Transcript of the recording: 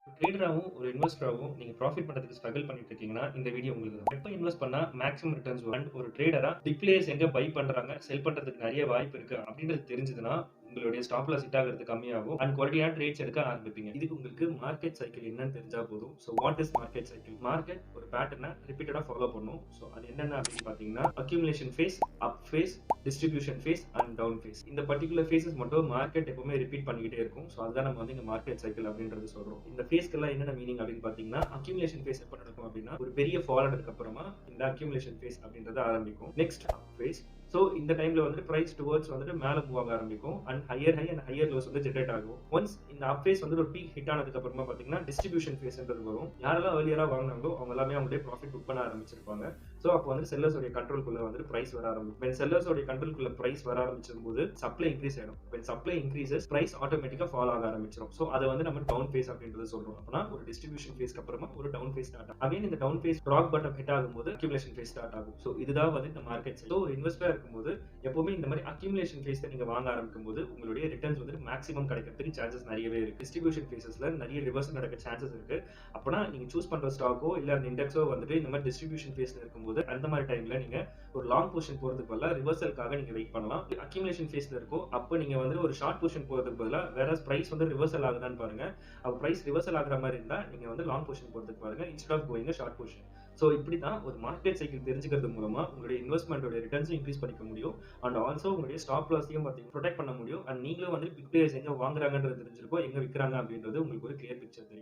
ட்ரேடராவும் ஒரு இன்வெஸ்டராவும் நீங்க ப்ராஃபிட் பண்றதுக்கு ஸ்ட்ரகிள் பண்ணிட்டு இருக்கீங்கன்னா, இந்த வீடியோ உங்களுக்கு தான். எப்ப இன்வெஸ்ட் பண்ணா மேக்ஸிமம் ரிட்டர்ன்ஸ் வரும்? அண்ட் ஒரு ட்ரேடரா பிக் பிளேயர்ஸ் எங்க பை பண்றாங்க, செல் பண்றதுக்கு நெறைய வாய்ப்பு இருக்கு அப்படின்றது தெரிஞ்சதுன்னா, உங்களுடைய ஸ்டாப் லாஸ் ஹிட் ஆகுறது கம்மியாகும். அண்ட் குவாலிட்டியான ட்ரேட்ஸ் எடுக்க ஆரம்பிப்பீங்க. இதுக்கு உங்களுக்கு மார்க்கெட் சைக்கிள் என்னன்னு தெரிஞ்சா போதும். So what is market cycle? Market ஒரு பேட்டர்ன ரிப்பீட்டடா ஃபாலோ பண்ணும். சோ அது என்னென்ன அப்படின்னு பாத்தீங்கன்னா, accumulation phase, up phase, distribution phase and down phase. இந்த பர்டிகுலர் ஃபேஸஸ் மட்டும் மார்க்கெட் எப்பவுமே ரிப்பீட் பண்ணிக்கிட்டே இருக்கும். சோ அதுதான் நம்ம வந்து இங்க மார்க்கெட் சைக்கிள் அப்படின்றது சொல்றோம். இந்த ஃபேஸ்க்கெல்லாம் என்னென்ன மீனிங் அப்படின்னு பாத்தீங்கன்னா, அக்யூமுலேஷன் ஃபேஸ் எப்ப நடக்கும் அப்படின்னா, ஒரு பெரிய ஃபால் ஆனதுக்கு அப்புறமா இந்த அக்யூமுலேஷன் ஃபேஸ் அப்படின்றது ஆரம்பிக்கும். நெக்ஸ்ட் அப் ஃபேஸ். சோ இந்த டைம்ல வந்துட்டு பிரைஸ் டுவர்ட்ஸ் வந்துட்டு மேல மூவ் ஆக ஆரம்பிக்கும். And higher high and higher lows வந்து ஜெனரேட் ஆகும். ஒன்ஸ் இந்த அப் ஃபேஸ் வந்து ஒரு பீக் ஹிட் ஆனதுக்கு அப்புறமா பாத்தீங்கன்னா டிஸ்ட்ரிபியூஷன் ஃபேஸ்ன்றது வரும். யாரெல்லாம் ஏர்லியரா வாங்குனாங்களோ அவங்க எல்லாமே அவங்களுடைய ப்ராஃபிட் புக் பண்ண ஆரம்பிச்சிருப்பாங்க. சோ அப்போ வந்து செல்லர்ஸ் உடைய கண்ட்ரோல்குள்ள வந்து பிரைஸ் வர ஆரம்பிக்கும். when sellers உடைய கண்ட்ரோல்குள்ள பிரைஸ் வர ஆரம்பிச்சும்போது சப்ளை இன்க்ரீஸ் ஆயிடும். when supply increases பிரைஸ் ஆட்டோமேட்டிக்கா ஃபால் ஆக ஆரம்பிச்சிடும். சோ அதை வந்து நம்ம டவுன் ஃபேஸ் அப்படின்றது சொல்றோம். அப்பனா ஒரு டிஸ்ட்ரிபியூஷன் ஃபேஸ்க்கு அப்புறமா ஒரு டவுன் ஃபேஸ் ஸ்டார்ட் ஆகும். அகைன் இந்த down phase rock bottom hit ஆகும்போது அக்யூமுலேஷன் ஃபேஸ் ஸ்டார்ட் ஆகும். சோ இதுதான் வந்து இந்த மார்க்கெட். சோ இன்வெஸ்டரா இருக்கும்போது எப்பவுமே இந்த மாதிரி அக்யூமுலேஷன் ஃபேஸ்ல நீங்க வாங்க ஆரம்பிக்கும் போது உங்களுடைய ரிட்டர்ன்ஸ் வந்து மேக்ஸிமம் கிடைக்கிறதுக்கு சான்சஸ் நிறையவே இருக்கு. டிஸ்ட்ரிபியூஷன் ஃபேசஸ்ல நிறைய ரிவர்சல் நடக்க சான்சஸ் இருக்கு. அப்பனா நீங்க சூஸ் பண்ற ஸ்டாக்கோ இல்ல அந்த இண்டெக்ஸோ வந்துட்டு இந்த மாதிரி டிஸ்ட்ரிபியூஷன் ஃபேஸ்ல இருக்கும்போது அந்த மாதிரி டைம்ல நீங்க ஒரு லாங் பொசிஷன் போறதுக்கு பதிலா ரிவர்சலுக்காக நீங்க வெயிட் பண்ணலாம். அக்யூமுலேஷன் ஃபேஸ்ல இருக்கோ அப்ப நீங்க வந்து ஒரு ஷார்ட் பொசிஷன் போறதுக்கு பதிலா வேற பிரைஸ் வந்து ரிவர்சல் ஆகுதான்னு பாருங்க. அப்ப பிரைஸ் ரிவர்சல் ஆகுற மாதிரி இருந்தா நீங்க வந்து லாங் பொசிஷன் போறதுக்கு பாருங்க instead of going short position. So இப்படி தான் ஒரு மார்க்கெட் சைக்கிள் தெரிஞ்சுக்கிறது மூலமா உங்களுடைய இன்வெஸ்ட்மெண்டோட ரிட்டர்ன்ஸும் இன்க்ரீஸ் பண்ணிக்க முடியும். அண்ட் ஆல்சோ உங்களுடைய ஸ்டாப் லாஸையும் பாத்தீங்கன்னா ப்ரொடெக்ட் பண்ண முடியும். அண்ட் நீங்களும் வந்து பிக் பிளேயர்ஸ் எங்க வாங்குறாங்கன்றது தெரிஞ்சிருக்கும், எங்க விற்கிறாங்க அப்படின்றது உங்களுக்கு ஒரு கிளியர் பிக்சர் தெரியும்.